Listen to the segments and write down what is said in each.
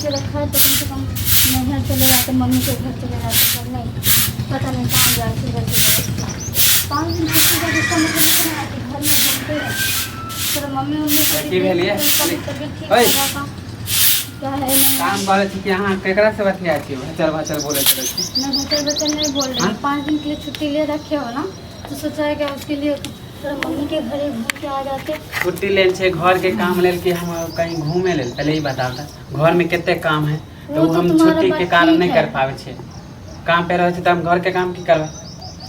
के रखा है तो कम से कम मैं घर चले जाते, मम्मी के घर चले जाते, पर नहीं, पता नहीं कहाँ जाते रहते। 5 दिन छुट्टी का जिसका मतलब इतना है कि घर में घूमते रहे। फिर मम्मी तबीयत ठीक था क्या है नहीं काम बोले थी कि यहाँ केकरा से बतिया थी भचर भचर बोले थे। मैं भचर भचर नहीं बोल रही। 5 दिन के लिए छुट्टी ले रखे हो ना, तो सोचा है कि उसके लिए थोड़ा मम्मी के घर घूम के आ जाते। छुट्टी ले घर के काम ले कि हम कहीं घूमे ले, पहले ही बताता घर में कितने काम है तो हम छुट्टी के कारण नहीं कर पावे छे। काम पे रहे तो हम घर के काम की करबे,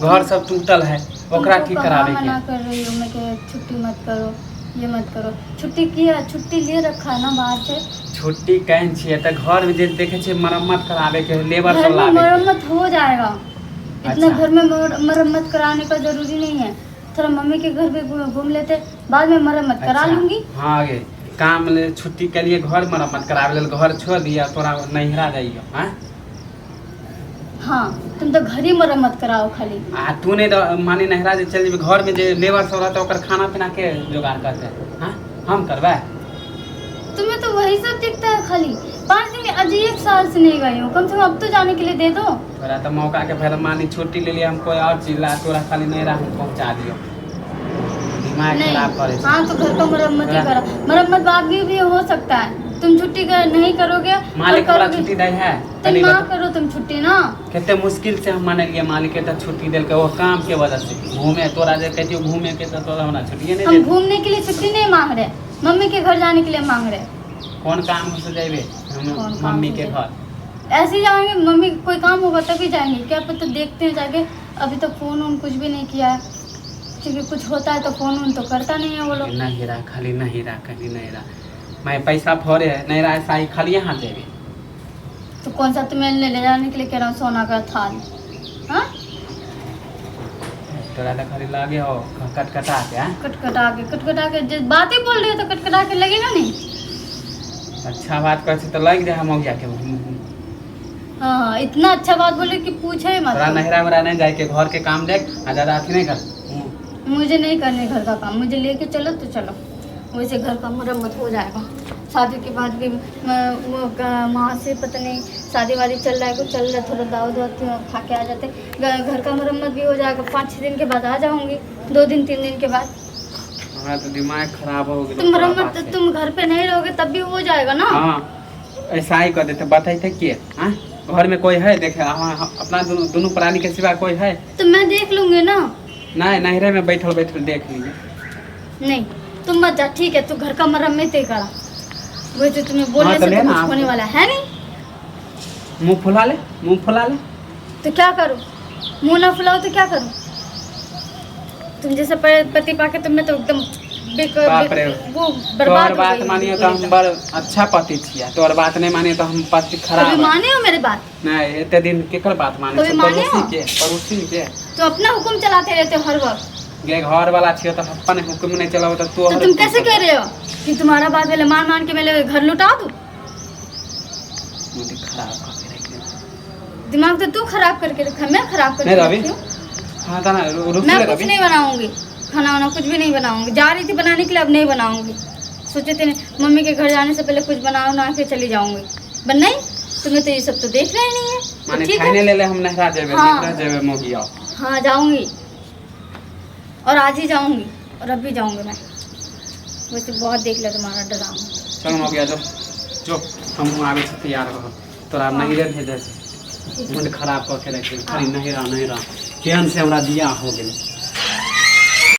घर सब टूटल है ओकरा ठीक करावे के। मना कर रही हूँ मैं कि छुट्टी मत करो, ये मत करो। छुट्टी किया, छुट्टी ले रखा है ना बाहर से। छुट्टी कहन छिए त घर में जे देखे छे मरम्मत करावे के, लेबर सब लावे। मरम्मत हो जाएगा, इतना अच्छा। घर में मरम्मत कराने का जरूरी नहीं है। थोड़ा मम्मी के घर भी घूम लेते, बाद में मरम्मत करा लूंगी। हाँ आगे काम ले छुट्टी के लिए घर मरम्मत करावे ले, घर छोड़ दिया तोरा नहिरा जाइयो। हां हाँ, तुम तो घर ही मरम्मत कराओ खाली। तू नहीं तो मानी नहिरा जे चल जेबे, घर में जे लेबर सब रहता ओकर खाना पीना के जुगाड़ करते। हां हम करबे, तुम्हें तो वही सब दिखता है खाली। 5 दिन आज 1 साल से नहीं गई हूँ, कम से कम अब तो जाने के लिए दे दो। तोरा तो मौका के फिर मानी छुट्टी ले लिया, हम कोई और चीज ला, तोरा खाली नहीं रहा पहुंचा दियो, दिमाग खराब करे। हाँ तो घर का मरम्मत ही करो, मरम्मत बाद भी हो सकता है। तुम छुट्टी नहीं करोगे, मालिक वाला छुट्टी दे है तुम ना करो, तुम छुट्टी ना। कितने मुश्किल से हम माने लिए मालिक के तो छुट्टी दिल के, वो काम के वजह से घूमे। तोरा जे कहती घूमे के तो तोरा होना छुट्टी नहीं। हम घूमने के लिए छुट्टी नहीं मांग रहे, मम्मी के घर जाने के लिए मांग रहे। कौन काम से जाइबे हम मम्मी के घर? ऐसे जाएंगे, मम्मी कोई काम होगा तभी जाएंगे। क्या पता, देखते हैं जाके। अभी तो फोन वोन कुछ भी नहीं किया है, क्योंकि कुछ होता है तो फोन वोन तो करता नहीं है वो लोग। नहीं रहा खाली नहीं रहा, कहीं नहीं रहा। मैं पैसा फोड़े है नहीं रहा, ऐसा ही खाली यहाँ देवे। तो कौन सा तुम्हें ले जाने के लिए कह रहा हूँ, सोना का थाल? हाँ तोरा तो खाली लगे हो कटकटा के। कटकटा के बातें बोल रही हो तो कटकटा के लगेगा नहीं। अच्छा बात कर तो लग जाए हम गया के। हाँ इतना अच्छा बात बोले कि पूछे मत। तोरा नहरा मेरा नहीं जाए के, घर के काम देख आ ज्यादा अथी नहीं कर। मुझे नहीं करने घर का काम, मुझे लेके चलो तो चलो, वैसे घर का मरम्मत हो जाएगा। शादी के बाद भी वो वहाँ से पता नहीं शादी वादी चल रहा है, कुछ चल रहा है, थोड़ा दावत वावत खा के आ जाते। घर का मरम्मत भी हो जाएगा। 5-6 दिन के बाद आ जाऊँगी, 2 दिन 3 दिन के बाद। हमारा तो दिमाग खराब हो गया। तुम मरम्मत तुम घर पे नहीं रहोगे तब भी हो जाएगा ना। हाँ ऐसा ही कर देते, बताते कि घर में कोई है देखे अपना दोनों प्राणी के सिवा कोई है तो मैं देख लूंगी ना। नहीं नहरे में बैठल बैठल देख लीजिए। नहीं तुम मत जा, ठीक है, तू घर का मरम्मत ही करा। वो जो तुम्हें बोलने से कुछ होने वाला है नहीं। मुंह फुला ले, मुंह फुला ले तो क्या करूँ? मुंह ना फुलाओ तो क्या करूँ? तुम जैसे पति पाके तुमने तो एकदम वो बर्बाद हो बात मानिए तो हम बड़ अच्छा पति छिया, तोर बात नहीं मानिए तो हम पति खराब। कभी माने हो मेरे बात? नहीं इतने दिन केकर बात माने? पड़ोसी के तो अपना हुक्म चलाते रहते हो हर वक्त। ये घर वाला छियो तो अपन हुक्म नहीं चलाओ तो तू। तुम कैसे कह रहे हो कि तुम्हारा बात पहले मान के मेरे घर लुटा दूं? मुझे खराब करके रख ले। दिमाग तो तू खराब करके रखा, मैं खराब करके रखी हूं? हाँ था ना, मैं कुछ नहीं बनाऊंगी, खाना वाना कुछ भी नहीं बनाऊंगी। जा रही थी बनाने के लिए, अब नहीं बनाऊंगी। सोचे थे मम्मी के घर जाने से पहले कुछ बनाओ ना के चली जाऊंगी, पर नहीं, तुम्हें तो ये सब तो देखना ही नहीं है। माने खाने ले ले हम नहरा जेबे, नहरा जेबे मोगिया। हाँ जाऊंगी, और आज ही जाऊंगी, और अब भी जाऊंगी मैं। वैसे बहुत देख लिया तुम्हारा ड्रामा। चल मोगिया जो हम आवे से तैयार हो, तोरा नहीं रे भेजे मन खराब करके रखे खाली नहरा केहन से हमरा बियाह हो गेल।